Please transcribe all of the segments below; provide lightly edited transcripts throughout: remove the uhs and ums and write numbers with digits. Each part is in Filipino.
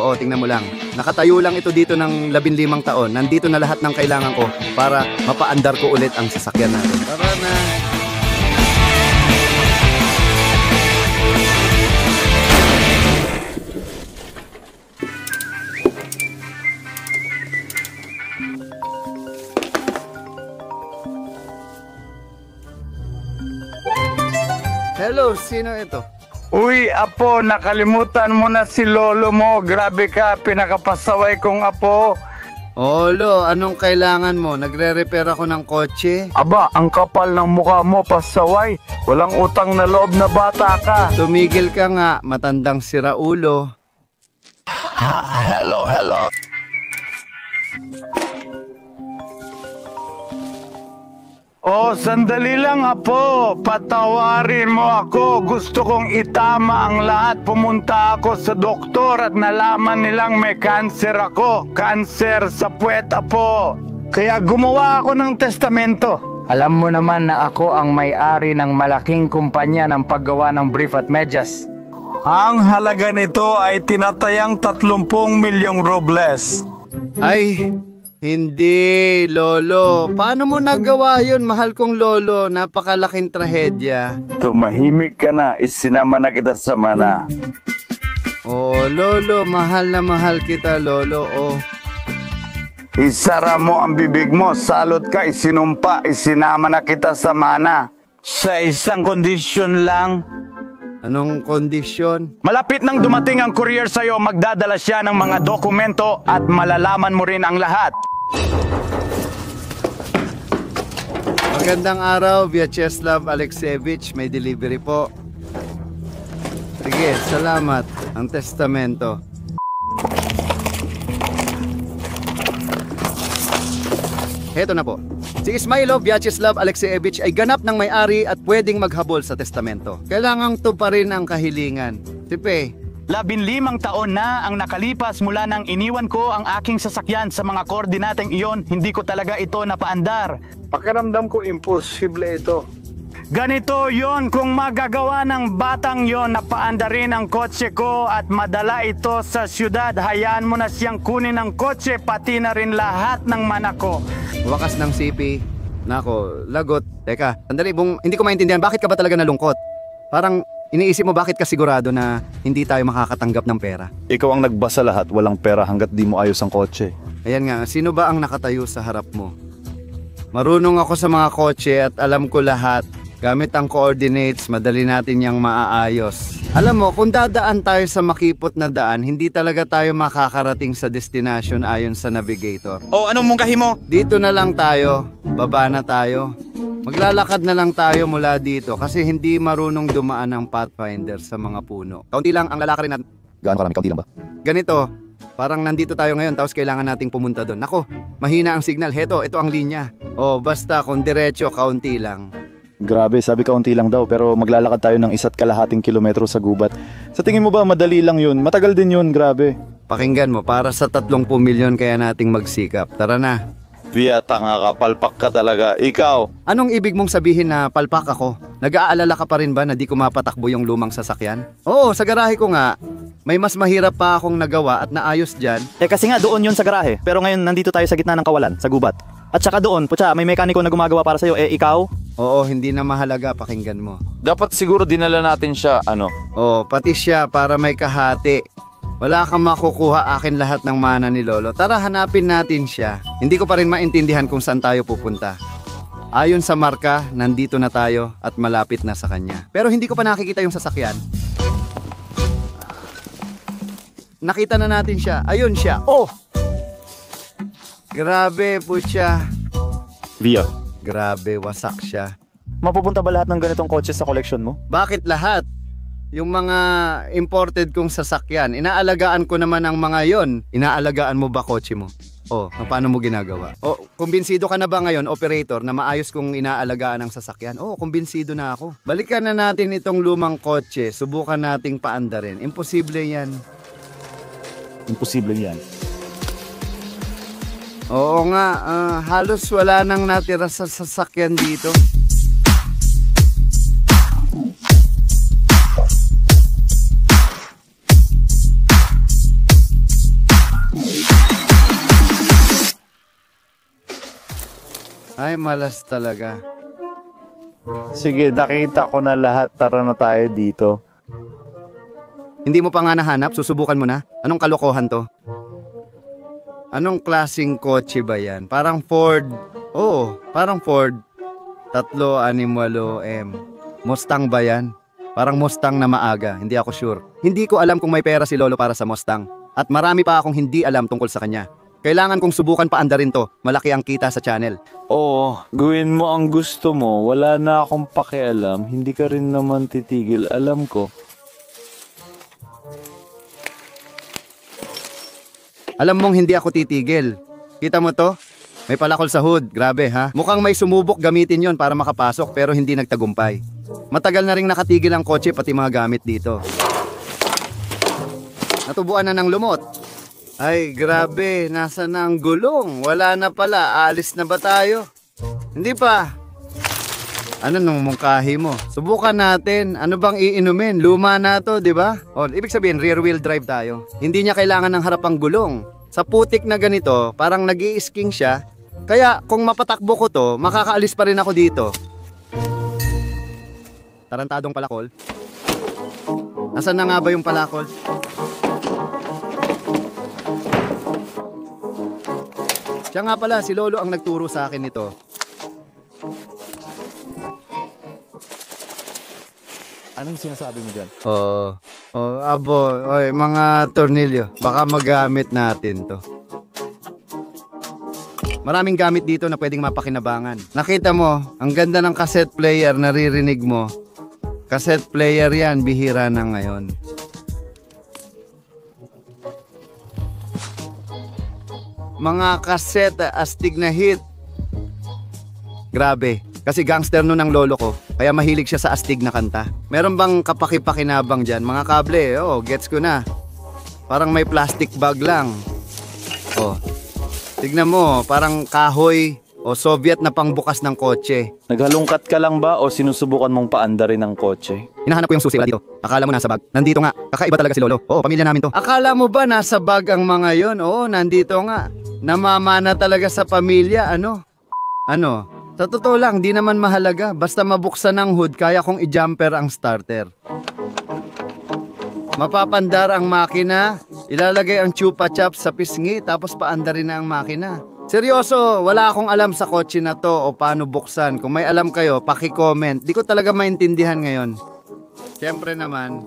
oh, tingnan mo lang. Nakatayo lang ito dito ng 15 taon. Nandito na lahat ng kailangan ko para mapaandar ko ulit ang sasakyan natin. Tara na. Hello, sino ito? Uy, apo, nakalimutan mo na si lolo mo. Grabe ka, pinakapasaway kong apo. Olo, anong kailangan mo? Nagre-repair ako ng kotse. Aba, ang kapal ng mukha mo, pasaway. Walang utang na loob na bata ka. Tumigil ka nga, matandang siraulo. Hello. Oh, sandali lang, apo. Patawarin mo ako. Gusto kong itama ang lahat. Pumunta ako sa doktor at nalaman nilang may cancer ako. Cancer sa puwet, apo. Kaya gumawa ako ng testamento. Alam mo naman na ako ang may-ari ng malaking kumpanya ng paggawa ng brief at medyas. Ang halaga nito ay tinatayang 30 milyong robles. Ay, hindi, lolo. Paano mo nagawa yun, mahal kong lolo? Napakalaking trahedya. Tumahimik ka na, isinama na kita sa mana. Oh, lolo, mahal na mahal kita, lolo. Oh. Isara mo ang bibig mo, salot ka, isinumpa, isinama na kita sa mana. Sa isang kondisyon lang. Anong kondisyon? Malapit nang dumating ang courier sa'yo, magdadala siya ng mga dokumento at malalaman mo rin ang lahat. Magandang araw, Vyacheslav Alexievich. May delivery po. Sige, salamat. Ang testamento. Heto na po. Si Ismailov Vyacheslav Alexievich ay ganap ng may-ari at pwedeng maghabol sa testamento. Kailangang tuparin ang kahilingan. Tipe, 15 taon na ang nakalipas mula nang iniwan ko ang aking sasakyan sa mga koordinateng iyon, hindi ko talaga ito napaandar. Pakiramdam ko imposible ito. Ganito yon kung magagawa ng batang yon na paandarin ang kotse ko at madala ito sa syudad, hayaan mo na siyang kunin ang kotse pati na rin lahat ng mana ko. wakas ng CP. Nako, lagot. Teka, sandali, hindi ko maintindihan. Bakit ka ba talaga nalungkot? Parang iniisip mo bakit ka sigurado na hindi tayo makakatanggap ng pera? Ikaw ang nagbasa lahat, walang pera hanggat di mo ayos ang kotse. Ayan nga, sino ba ang nakatayo sa harap mo? Marunong ako sa mga kotse at alam ko lahat. Gamit ang coordinates, madali natin yang maaayos. Alam mo, kung dadaan tayo sa makipot na daan, hindi talaga tayo makakarating sa destination ayon sa navigator. O, anong mungkahi mo? Dito na lang tayo, baba na tayo. Maglalakad na lang tayo mula dito kasi hindi marunong dumaan ang pathfinder sa mga puno. Kaunti lang ang lalakarin natin. Gaano karami? Kaunti lang ba? Ganito, parang nandito tayo ngayon tapos kailangan nating pumunta doon. Nako, mahina ang signal. Ito ang linya. O, basta kung diretso, kaunti lang. Grabe, sabi kaunti lang daw pero maglalakad tayo ng 1.5 kilometro sa gubat. Sa tingin mo ba madali lang yun? Matagal din yun, grabe. Pakinggan mo, para sa 30 milyon kaya nating magsikap. Tara na. Via, tanga ka, palpak ka talaga. Ikaw, Anong ibig mong sabihin na palpak ako? Nag-aalala ka pa rin ba na di ko mapatakbo yung lumang sasakyan? Oo, sa garahe ko nga. May mas mahirap pa akong nagawa at naayos dyan. Kasi nga doon yun sa garahe. Pero ngayon nandito tayo sa gitna ng kawalan, sa gubat. At saka doon, putya, may mekaniko na gumagawa para sa'yo. Ikaw? Oo, hindi na mahalaga, pakinggan mo. dapat siguro dinala natin siya, Oo, pati siya para may kahati. Wala kang makukuha, akin lahat ng mana ni Lolo. Tara, hanapin natin siya. Hindi ko pa rin maintindihan kung saan tayo pupunta. Ayon sa marka, nandito na tayo at malapit na sa kanya. Pero hindi ko pa nakikita yung sasakyan. Nakita na natin siya. Ayun siya. Oh! Grabe po siya. Via, Grabe, wasak siya. mapupunta ba lahat ng ganitong kotse sa collection mo? Bakit lahat? Yung mga imported kong sasakyan, inaalagaan ko naman ang mga yon. Inaalagaan mo ba kotse mo? O, paano mo ginagawa? O, kumbinsido ka na ba ngayon, operator, na maayos kong inaalagaan ang sasakyan? O, kumbinsido na ako. Balikan na natin itong lumang kotse, subukan nating paandarin. Imposible yan. Imposible yan. Oo nga, halos wala nang natira sa sasakyan dito. Ay, malas talaga. Sige, nakita ko na lahat. Tara na tayo dito. Hindi mo pa nga nahanap? Susubukan mo na? Anong kalokohan to? Anong klaseng kotse ba yan? Parang Ford. Oo, parang Ford. 368M. Mustang ba yan? Parang Mustang na maaga. Hindi ako sure. Hindi ko alam kung may pera si Lolo para sa Mustang. At marami pa akong hindi alam tungkol sa kanya. Kailangan kong subukan paandarin to. Malaki ang kita sa channel. Oo, gawin mo ang gusto mo. Wala na akong pakialam. Hindi ka rin naman titigil. Alam ko. Alam mong hindi ako titigil. Kita mo to? May palakol sa hood. Grabe ha? Mukhang may sumubok gamitin yon para makapasok pero hindi nagtagumpay. Matagal na ring nakatigil ang kotse pati mga gamit dito. Natubuan na ng lumot. Ay, grabe. Nasa na ang gulong? Wala na pala. Alis na ba tayo? Hindi pa. Ano nung mungkahi mo? Subukan natin. Ano bang iinumin? Luma na to, di ba? O, ibig sabihin, rear wheel drive tayo. Hindi niya kailangan ng harapang gulong. Sa putik na ganito, parang nag-i-sking siya. Kaya, kung mapatakbo ko to, makakaalis pa rin ako dito. Tarantadong palakol. Nasaan na nga ba yung palakol? Siya nga pala, si Lolo ang nagturo sa akin nito. Anong sinasabi mo dyan? Oy, mga tornilyo. Baka magamit natin to. Maraming gamit dito na pwedeng mapakinabangan. Nakita mo, ang ganda ng cassette player, naririnig mo. Cassette player yan, bihira na ngayon. Mga cassette, astig na hit. Grabe. Kasi gangster nun ang lolo ko. Kaya mahilig siya sa astig na kanta. Meron bang kapaki-pakinabang dyan? Mga kable, gets ko na. Parang may plastic bag lang. Tignan mo, parang kahoy o Soviet na pangbukas ng kotse. Naghalungkat ka lang ba o sinusubukan mong paandarin ng kotse? Hinahanap ko yung susi, wala dito. Akala mo nasa bag. Nandito nga. Kakaiba talaga si Lolo. Oo, pamilya namin to. Akala mo ba nasa bag ang mga yon? Oo, nandito nga. Namamana talaga sa pamilya. Ano? Sa totoo lang, di naman mahalaga. Basta mabuksan ang hood, kaya kong i-jumper ang starter. Mapapandar ang makina, ilalagay ang chupa chops sa pisngi, tapos paandarin na ang makina. Seryoso, wala akong alam sa kotse na to o paano buksan. Kung may alam kayo, paki-comment. Di ko talaga maintindihan ngayon. Siyempre naman.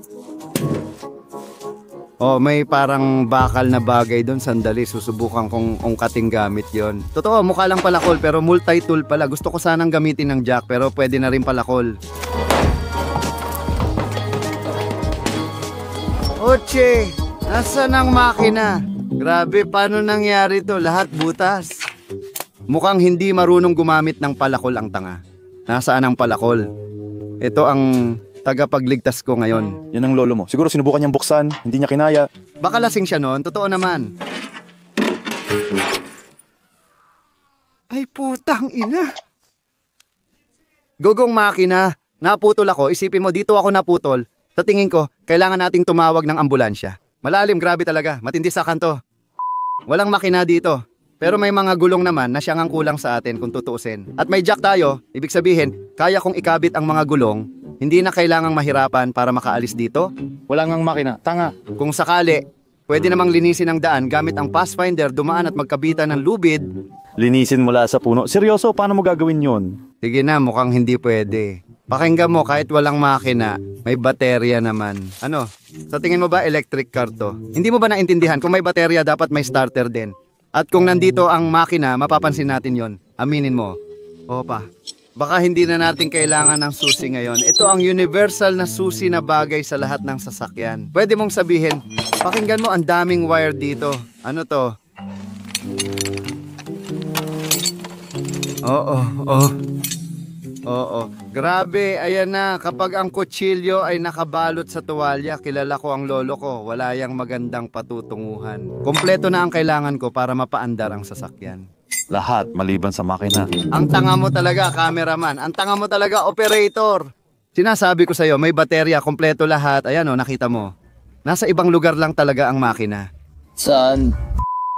May parang bakal na bagay doon. Sandali, susubukan kong ungkating gamit yon. Totoo, mukha lang palakol pero multi-tool pala. Gusto ko sanang gamitin ng jack pero pwede na rin palakol. Oche, nasaan ang makina? Grabe, paano nangyari to? Lahat butas. Mukhang hindi marunong gumamit ng palakol ang tanga. Nasaan ang palakol? Ito ang tagapagligtas ko ngayon. Yan ang lolo mo. Siguro sinubukan niyang buksan, hindi niya kinaya. Baka lasing siya noon, totoo naman. Ay putang ina. Gogong makina, naputol ako. Isipin mo, dito ako naputol. Sa tingin ko, kailangan nating tumawag ng ambulansya. Malalim, grabe talaga. Matindi sa kanto. Walang makina dito. Pero may mga gulong naman na siyang ang kulang sa atin kung tutuusin. At may jack tayo, ibig sabihin, kaya kong ikabit ang mga gulong. Hindi na kailangang mahirapan para makaalis dito. Wala ngang makina. Tanga. Kung sakali, pwede namang linisin ang daan gamit ang pathfinder, dumaan at magkabitan ng lubid. Linisin mula sa puno. Seryoso, paano mo gagawin yon? Sige na, mukhang hindi pwede. Pakinggan mo, kahit walang makina, may baterya naman. Ano? Sa tingin mo ba electric car to? Hindi mo ba naintindihan? Kung may baterya, dapat may starter din. At kung nandito ang makina, mapapansin natin yon. Aminin mo. Opa. Baka hindi na natin kailangan ng susi ngayon. Ito ang universal na susi na bagay sa lahat ng sasakyan. Pwede mong sabihin, pakinggan mo, ang daming wire dito. Ano to? Oo. Grabe, ayan na. Kapag ang kutsilyo ay nakabalot sa tuwalya, kilala ko ang lolo ko. Wala yang magandang patutunguhan. Kompleto na ang kailangan ko para mapaandar ang sasakyan. Lahat, maliban sa makina. Ang tanga mo talaga, cameraman. Ang tanga mo talaga, operator. Sinasabi ko sa'yo, may baterya, kompleto lahat. Ayan o, nakita mo. Nasa ibang lugar lang talaga ang makina. Saan?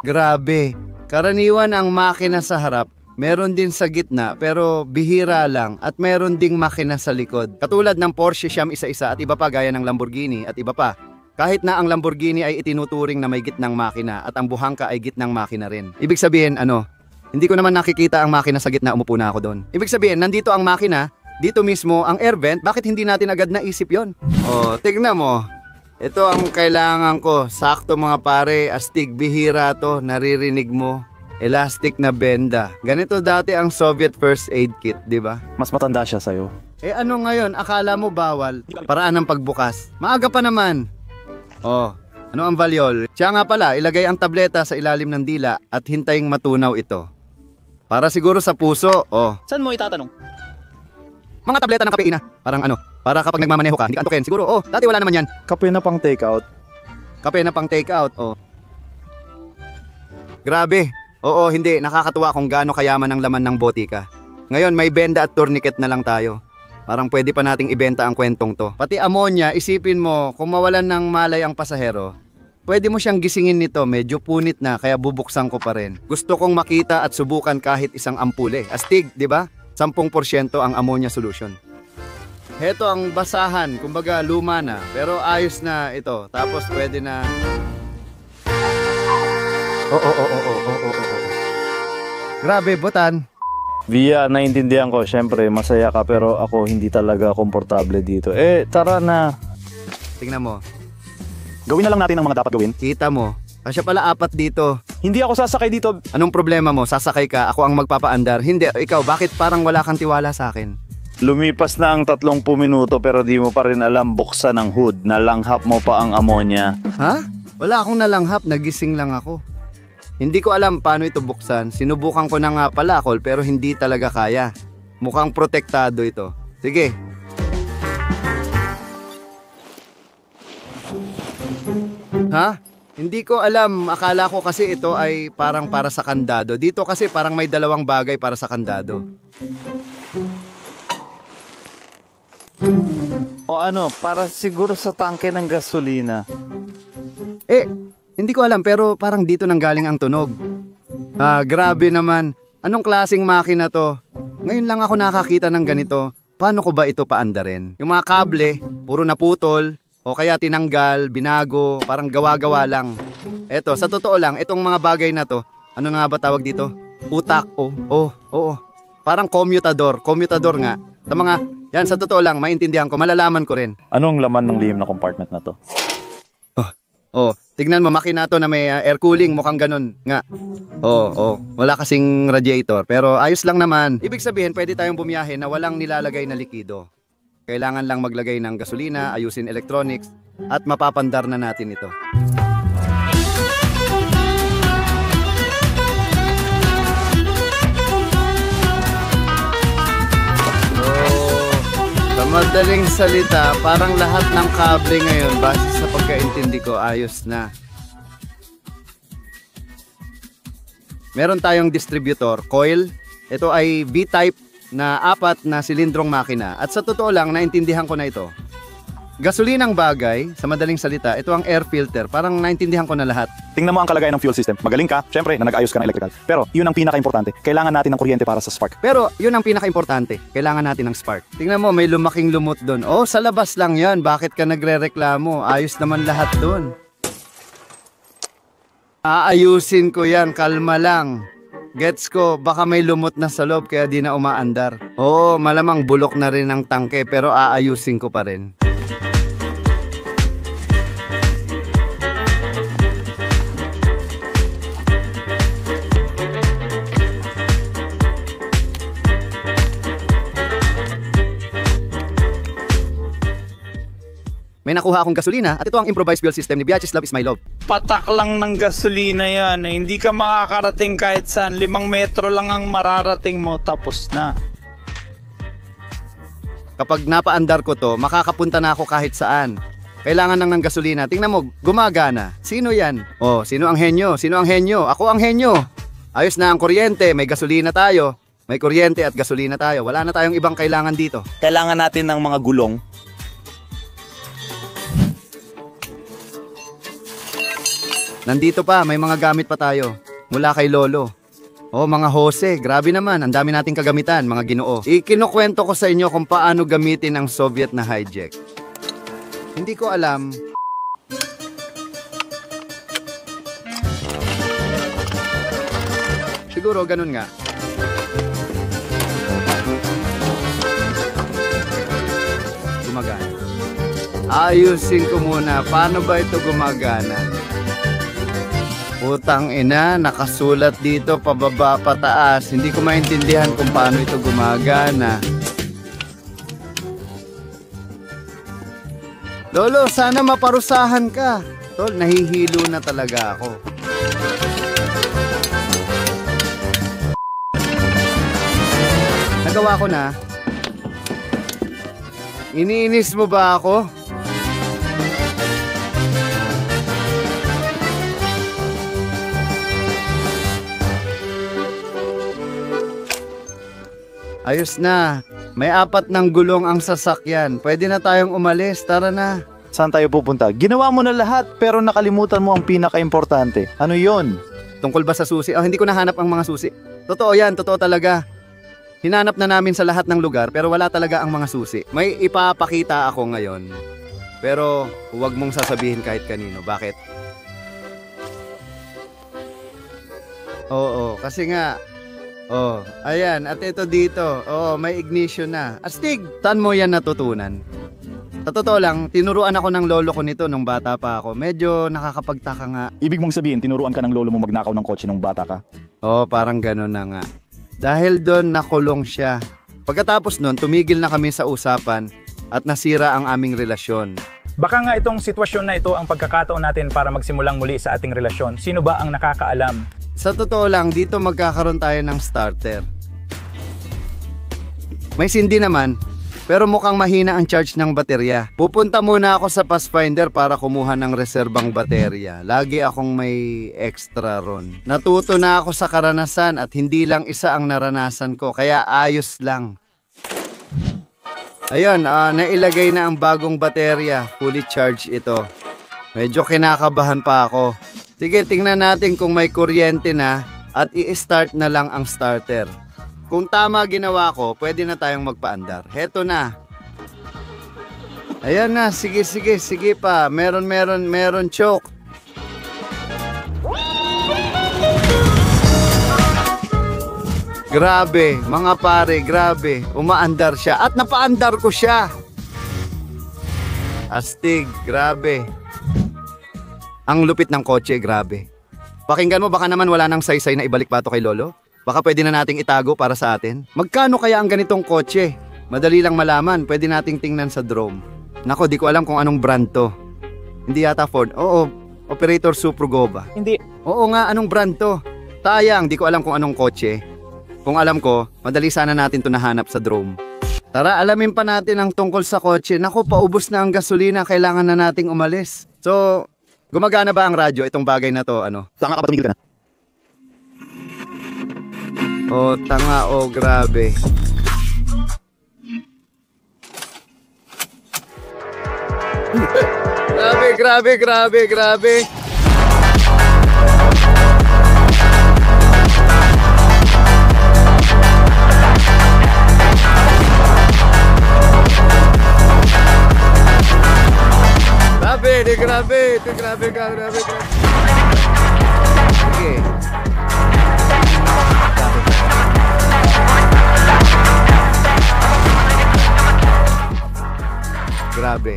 Grabe. Karaniwan ang makina sa harap, meron din sa gitna pero bihira lang at meron ding makina sa likod. Katulad ng Porsche Siyam isa-isa at iba pa gaya ng Lamborghini at iba pa. Kahit na ang Lamborghini ay itinuturing na may gitnang makina at ang Buhangka ay gitnang makina rin. Ibig sabihin, hindi ko naman nakikita ang makina sa gitna, umupo na ako doon. Ibig sabihin, nandito ang makina, dito mismo ang air vent, bakit hindi natin agad naisip yon? Tignan mo. Ito ang kailangan ko. Sakto mga pare, astig bihira to, naririnig mo. Elastic na benda. Ganito dati ang Soviet first aid kit, di ba? Mas matanda siya sa'yo. Ano ngayon, akala mo bawal? Paraan ng pagbukas. Maaga pa naman. Ano ang valyol? Siya nga pala, ilagay ang tableta sa ilalim ng dila at hintaying matunaw ito. Para siguro sa puso, Saan mo itatanong? mga tableta ng kafeina. Parang para kapag nagmamaneho ka, hindi ka antukin. Siguro, dati wala naman yan. Kape na pang take out. Kape na pang take out, Grabe. Hindi. Nakakatuwa kung gaano kayaman ang laman ng botika. Ngayon, may benda at tourniquet na lang tayo. Parang pwede pa nating ibenta ang kwentong to. Pati ammonia, isipin mo, kung mawalan ng malay ang pasahero, pwede mo siyang gisingin nito, medyo punit na, kaya bubuksan ko pa rin. Gusto kong makita at subukan kahit isang ampule. Astig, di ba? 10% ang ammonia solution. Heto ang basahan, kumbaga luma na, pero ayos na ito. Tapos pwede na... Grabe, butan. Via, naintindihan ko, syempre masaya ka pero ako hindi talaga komportable dito. Tara na. Tingnan mo, Gawin na lang natin ang mga dapat gawin. kita mo. Siya pala 4 dito. Hindi ako sasakay dito. Anong problema mo? Sasakay ka, ako ang magpapaandar. Hindi, ikaw, bakit parang wala kang tiwala sa akin? Lumipas na ang 30 minuto pero di mo pa rin alam buksan ang hood. Nalanghap mo pa ang ammonia. Ha? Wala akong nalanghap, nagising lang ako. Hindi ko alam paano ito buksan. Sinubukan ko na nga pala, Col, pero hindi talaga kaya. Mukhang protektado ito. Sige. Ha? Hindi ko alam. Akala ko kasi ito ay parang para sa kandado. Dito kasi parang may 2 bagay para sa kandado. Para siguro sa tangke ng gasolina. Hindi ko alam pero parang dito nang galing ang tunog. Grabe naman. Anong klaseng makina to? Ngayon lang ako nakakita ng ganito. Paano ko ba ito paandarin? Yung mga kable, puro naputol, o kaya tinanggal, binago, parang gawa-gawa lang. Eto, sa totoo lang, itong mga bagay na to, ano nga ba tawag dito? Utak, oo. Parang commutador nga. Sa mga, yan sa totoo lang, maintindihan ko, malalaman ko rin. Anong laman ng lihim na compartment na to? Tignan mo, makina to na may air cooling, mukhang ganun nga. Wala kasing radiator, pero ayos lang naman. Ibig sabihin, pwede tayong bumiyahe na walang nilalagay na likido. Kailangan lang maglagay ng gasolina, ayusin electronics, at mapapandar na natin ito. Sa madaling salita, parang lahat ng kable ngayon, base sa pagkaintindi ko, ayos na. Meron tayong distributor, coil. Ito ay V-type na 4 na silindrong makina. At sa totoo lang, naintindihan ko na ito. Gasolinang bagay, sa madaling salita, ito ang air filter. Parang naintindihan ko na lahat. Tingnan mo ang kalagayan ng fuel system. Magaling ka, syempre, na nag-ayos ka ng electrical. Pero yun ang pinaka-importante. Kailangan natin ng kuryente para sa spark. Pero yun ang pinaka-importante. Kailangan natin ng spark. Tingnan mo, may lumaking lumot doon. Sa labas lang yan. Bakit ka nagre-reklamo? Ayos naman lahat doon. Aayusin ko yan. Kalma lang. Gets ko, baka may lumot na sa loob kaya di na umaandar. Malamang bulok na rin ang tangke pero aayusin ko pa rin. May nakuha akong gasolina at ito ang improvised fuel system ni Vyacheslav Ismailov. Patak lang ng gasolina yan. Hindi ka makakarating kahit saan. 5 metro lang ang mararating mo, tapos na. Kapag napaandar ko to, makakapunta na ako kahit saan. Kailangan lang ng gasolina. Tingnan mo, gumagana. Sino yan? Sino ang henyo? Sino ang henyo? Ako ang henyo. Ayos na ang kuryente. May gasolina tayo. May kuryente at gasolina tayo. Wala na tayong ibang kailangan dito. Kailangan natin ng mga gulong. Nandito pa, may mga gamit pa tayo. Mula kay Lolo. Oh, mga hose, grabe naman, ang dami nating kagamitan, mga Ginoo. Ikinukwento ko sa inyo kung paano gamitin ang Soviet na hijack. Hindi ko alam. Siguro ganun nga. Gumagana. Ayusin ko muna, paano ba ito gumagana? Putang ina, nakasulat dito pababa pataas. Hindi ko maintindihan kung paano ito gumagana. Lolo, sana maparusahan ka. Tol, nahihilo na talaga ako. Nagawa ko na. Iniinis mo ba ako? Ayos na. May 4 ng gulong ang sasakyan. Pwede na tayong umalis. Tara na. Saan tayo pupunta? Ginawa mo na lahat pero nakalimutan mo ang pinaka-importante. Ano yon? Tungkol ba sa susi? Oh, hindi ko nahanap ang mga susi. Totoo yan. Totoo talaga. Hinanap na namin sa lahat ng lugar pero wala talaga ang mga susi. May ipapakita ako ngayon. Pero huwag mong sasabihin kahit kanino. Bakit? Oo, kasi nga oh, ayan, at ito dito. Oh, may ignition na. Astig, saan mo yan natutunan? Sa totoo lang, tinuruan ako ng lolo ko nito nung bata pa ako. Medyo nakakapagtaka nga. Ibig mong sabihin, tinuruan ka ng lolo mo magnakaw ng kotse nung bata ka? Oh, parang gano'n na nga. Dahil doon nakulong siya. Pagkatapos nun, tumigil na kami sa usapan at nasira ang aming relasyon. Baka nga itong sitwasyon na ito ang pagkakataon natin para magsimulang muli sa ating relasyon. Sino ba ang nakakaalam? Sa totoo lang, dito magkakaroon tayo ng starter. May sindi naman, pero mukhang mahina ang charge ng baterya. Pupunta muna ako sa Pathfinder para kumuha ng reserbang baterya. Lagi akong may extra ron. Natuto na ako sa karanasan at hindi lang isa ang naranasan ko, kaya ayos lang. Ayun, nailagay na ang bagong baterya. Fully charged ito. Medyo kinakabahan pa ako. Sige, tingnan natin kung may kuryente na at i-start na lang ang starter. Kung tama ginawa ko, pwede na tayong magpaandar. Heto na. Ayan na, sige pa. Meron choke. Grabe, mga pare, grabe. Umaandar siya at napaandar ko siya. Astig, grabe. Ang lupit ng kotse, grabe. Pakinggan mo, baka naman wala nang saysay na ibalik pa to kay Lolo. Baka pwede na nating itago para sa atin. Magkano kaya ang ganitong kotse? Madali lang malaman, pwede nating tingnan sa drone. Nako, di ko alam kung anong brand to. Hindi yata Ford. Oo, Operator Suprugo ba? Hindi. Oo nga, anong brand to? Sayang, di ko alam kung anong kotse. Kung alam ko, madali sana natin to nahanap sa drone. Tara, alamin pa natin ang tungkol sa kotse. Nako, paubos na ang gasolina, kailangan na nating umalis. So, gumagana ba ang radyo itong bagay na to? Ano? Tanga ka ba, tumigil ka na? Oh, tanga, oh, grabe. Grabe. Grabe. Sige. Grabe.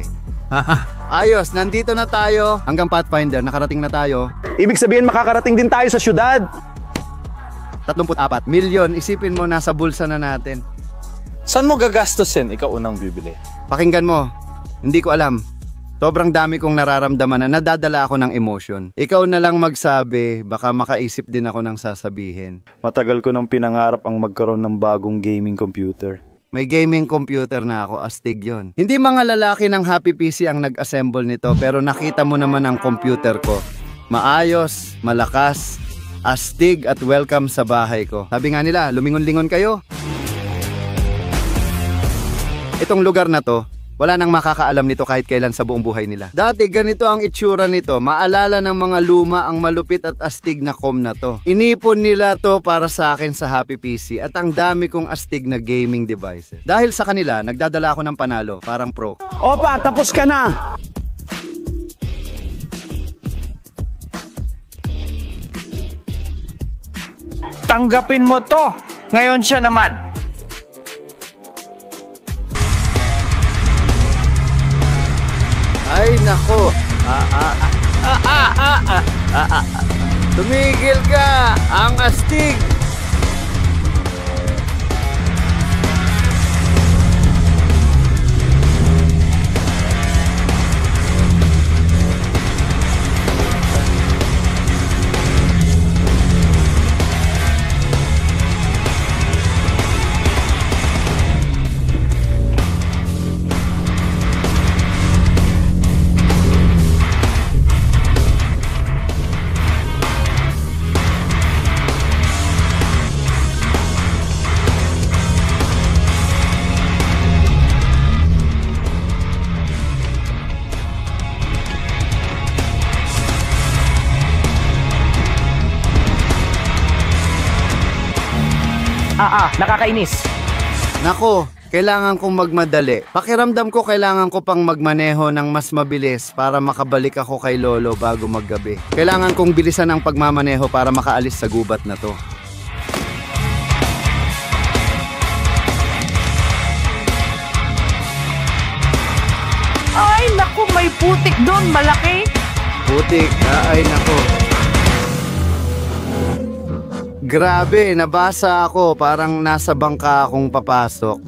Ayos, nandito na tayo. Hanggang Pathfinder, nakarating na tayo. Ibig sabihin, makakarating din tayo sa syudad. 34 milyon, isipin mo, nasa bulsa na natin. Saan mo gagastusin? Ikaw unang bibili. Pakinggan mo, hindi ko alam. Sobrang dami kong nararamdaman na nadadala ako ng emotion. Ikaw na lang magsabi, baka makaisip din ako ng sasabihin. Matagal ko nang pinangarap ang magkaroon ng bagong gaming computer. May gaming computer na ako, astig yon. Hindi mga lalaki ng Happy PC ang nag-assemble nito, pero nakita mo naman ang computer ko. Maayos, malakas, astig at welcome sa bahay ko. Sabi nga nila, lumingon-lingon kayo. Itong lugar na to, Wala nang makakaalam nito kahit kailan sa buong buhay nila. Dati ganito ang itsura nito. Maalala ng mga luma ang malupit at astig na com na to. Inipon nila to para sa akin sa Happy PC at ang dami kong astig na gaming devices. Dahil sa kanila, nagdadala ako ng panalo, parang pro. Opa, tapos ka na. Tanggapin mo to. Ngayon siya naman. Ay nako. Tumigil ka. Ang astig. Nakakainis. Nako, kailangan kong magmadali. Pakiramdam ko kailangan ko pang magmaneho ng mas mabilis para makabalik ako kay Lolo bago maggabi. Kailangan kong bilisan ang pagmamaneho para makaalis sa gubat na to. Ay, naku, may putik doon, malaki. Putik, ay nako. Grabe, nabasa ako. Parang nasa bangka akong papasok.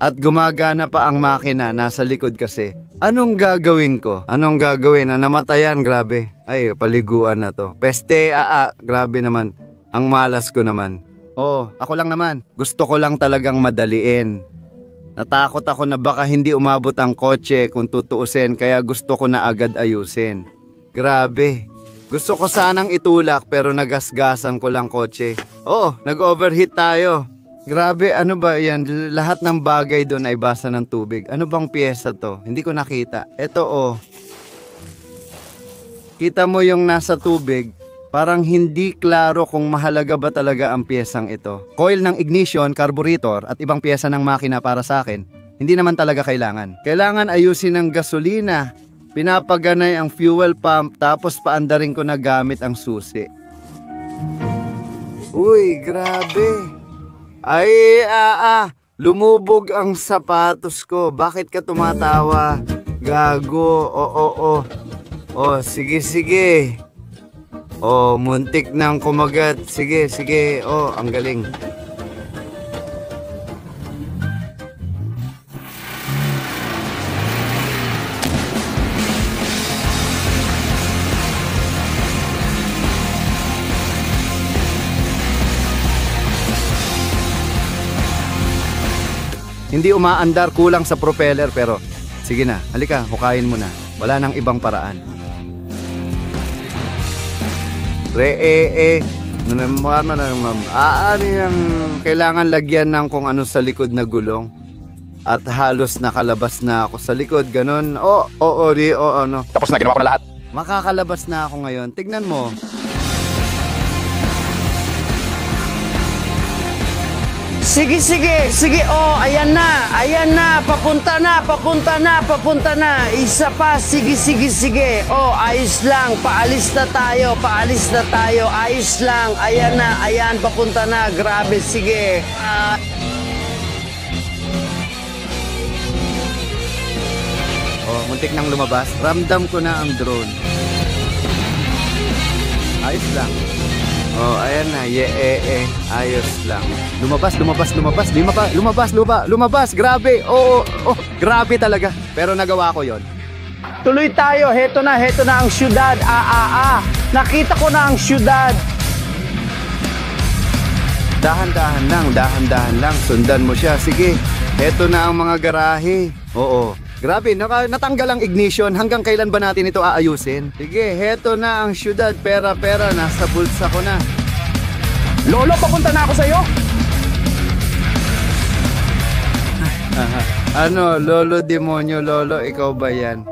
At gumagana pa ang makina, nasa likod kasi. Anong gagawin ko? Anong gagawin? Namatayan, grabe. Ay, paliguan na to. Peste, grabe naman. Ang malas ko naman. Oh, ako lang naman. Gusto ko lang talagang madaliin. Natakot ako na baka hindi umabot ang kotse kung tutuusin, kaya gusto ko na agad ayusin. Grabe. Gusto ko sanang itulak pero nagasgasan ko lang kotse. Oh, nag-overheat tayo. Grabe, ano ba yan? Lahat ng bagay doon ay basa ng tubig. Ano bang piyesa to? Hindi ko nakita. Ito oh. Kita mo yung nasa tubig. Parang hindi klaro kung mahalaga ba talaga ang piyesang ito. Coil ng ignition, carburetor at ibang piyesa ng makina para sa akin, hindi naman talaga kailangan. Kailangan ayusin ang gasolina, pinapaganay ang fuel pump, tapos paandarin ko na gamit ang susi. Uy, grabe. Ay, lumubog ang sapatos ko. Bakit ka tumatawa? Gago, oo. Oh, sige. Oh, muntik nang kumagat. Sige. Oh, ang galing. Hindi umaandar, kulang sa propeller, pero sige na, halika, hukayin mo na. Wala nang ibang paraan. Ano yung kailangan lagyan ng kung ano sa likod na gulong? At halos nakalabas na ako sa likod, ganun. Ano. Tapos na, ginawa ko na lahat. Makakalabas na ako ngayon. Tignan mo. Sige. Oh, ayan na. Papunta na. Isa pa. Sige. Oh, ayos lang. Paalis na tayo. Ayos lang. Ayan. Papunta na. Grabe, sige. Oh, muntik nang lumabas. Ramdam ko na ang drone. Ayos lang. Oh, ayan na. Ayos lang. Lumabas. Grabe. Oh, grabe talaga. Pero nagawa ko yon. Tuloy tayo. Heto na ang syudad. Nakita ko na ang syudad. Dahan-dahan lang. Sundan mo siya. Sige. Heto na ang mga garahe. Oo. Grabe, natanggal ang ignition. Hanggang kailan ba natin ito aayusin? Sige, heto na ang syudad. Pera, nasa bulsa ko na. Lolo, papunta na ako sa'yo. Ano, Lolo Demonyo, Lolo, ikaw ba yan?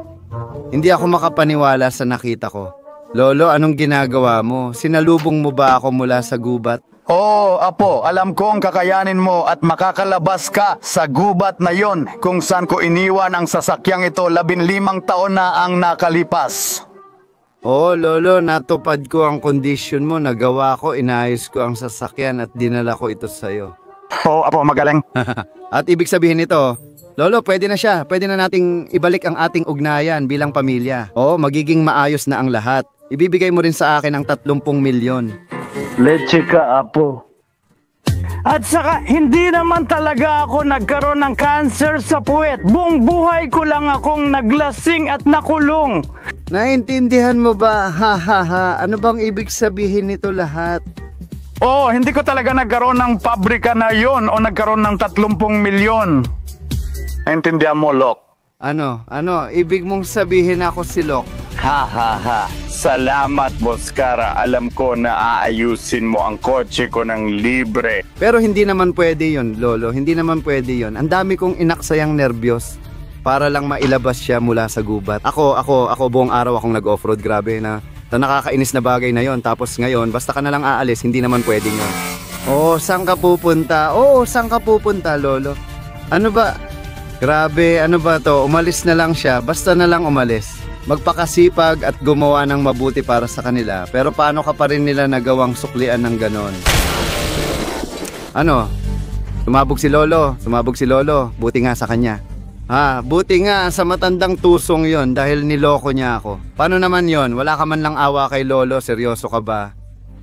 Hindi ako makapaniwala sa nakita ko. Lolo, anong ginagawa mo? Sinalubong mo ba ako mula sa gubat? Oo, Apo, alam ko ang kakayanin mo at makakalabas ka sa gubat na yon kung saan ko iniwan ang sasakyang ito 15 taon na ang nakalipas. Oo, Lolo, natupad ko ang kondisyon mo. Nagawa ko, inayos ko ang sasakyan at dinala ko ito sa'yo. Oo, Apo, magaling. At ibig sabihin nito, Lolo, pwede na siya. Pwede na nating ibalik ang ating ugnayan bilang pamilya. Oo, magiging maayos na ang lahat. Ibibigay mo rin sa akin ang 30 milyon. Leche ka, Apo. At saka, hindi naman talaga ako nagkaroon ng cancer sa puwet. Buong buhay ko lang akong naglasing at nakulong. Naintindihan mo ba? Ha ha ha. Ano bang ibig sabihin nito lahat? Oo, hindi ko talaga nagkaroon ng pabrika na yon o nagkaroon ng 30 milyon. Naintindihan mo, Lok? Ano? Ibig mong sabihin ako si Lok? Ha ha ha. Salamat, Boss Cara. Alam ko na aayusin mo ang kotse ko ng libre. Pero hindi naman pwede yon, Lolo. Hindi naman pwede yon. Ang dami kong inaksayang nervyos para lang mailabas siya mula sa gubat. Ako buong araw akong nag-offroad. Grabe na nakakainis na bagay na yon. Tapos ngayon, basta ka na lang aalis, hindi naman pwedeng yon. Oo, saan ka pupunta? Oo, saan ka pupunta, Lolo? Ano ba? Grabe, ano ba to? Umalis na lang siya. Basta na lang umalis. Magpakasipag at gumawa ng mabuti para sa kanila. Pero paano ka pa rin nila nagawang suklian ng ganon? Ano? Sumabog si Lolo. Buti nga sa kanya. Buti nga sa matandang tusong yon dahil niloko niya ako. Paano naman yon? Wala ka man lang awa kay Lolo. Seryoso ka ba?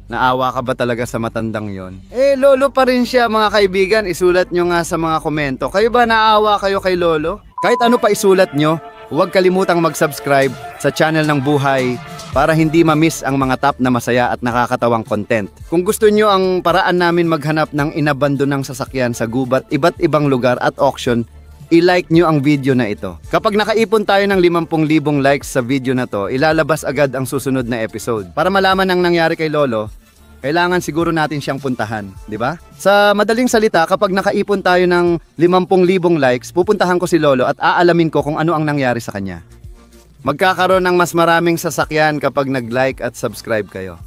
Naawa ka ba talaga sa matandang yon? Lolo pa rin siya, mga kaibigan. Isulat nyo nga sa mga komento. Kayo ba naawa kayo kay Lolo? Kahit ano pa isulat nyo, huwag kalimutang mag-subscribe sa channel ng Buhay para hindi ma-miss ang mga top na masaya at nakakatawang content. Kung gusto nyo ang paraan namin maghanap ng inabandonang sasakyan sa gubat, iba't ibang lugar at auction, i-like nyo ang video na ito. Kapag nakaipon tayo ng 50,000 likes sa video na to, ilalabas agad ang susunod na episode. Para malaman ang nangyari kay Lolo, kailangan siguro natin siyang puntahan, di ba? Sa madaling salita, kapag nakaipon tayo ng 50,000 likes, pupuntahan ko si Lolo at aalamin ko kung ano ang nangyari sa kanya. Magkakaroon ng mas maraming sasakyan kapag nag-like at subscribe kayo.